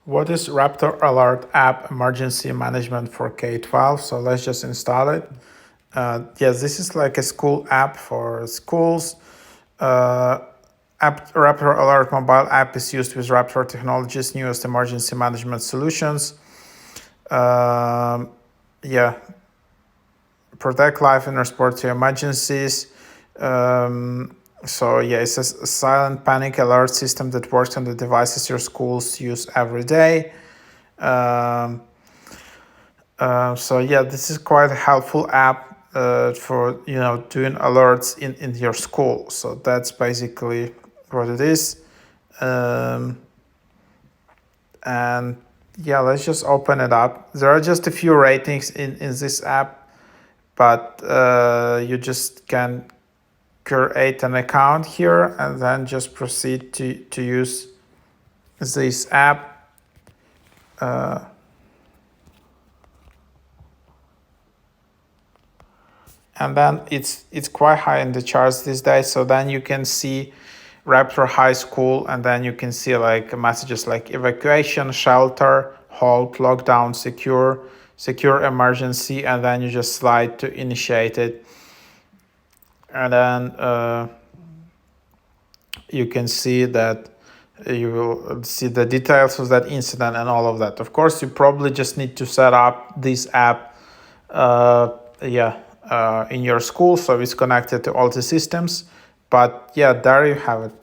What is Raptor Alert app emergency management for K-12? So let's just install it. Yes, this is like a school app for schools. Raptor Alert mobile app is used with Raptor Technologies' newest emergency management solutions. Yeah, protect life and respond to emergencies. So yeah, it's a silent panic alert system that works on the devices your schools use every day. So yeah, this is quite a helpful app for doing alerts in your school. So that's basically what it is. And yeah, let's just open it up. There are just a few ratings in this app, but you just can create an account here and then just proceed to use this app. And then it's quite high in the charts these days. So then you can see Raptor High School, and then you can see like messages like evacuation, shelter, halt, lockdown, secure emergency, and then you just slide to initiate it. And then you can see that you will see the details of that incident and all of that. Of course, you probably just need to set up this app in your school so it's connected to all the systems. But yeah, there you have it.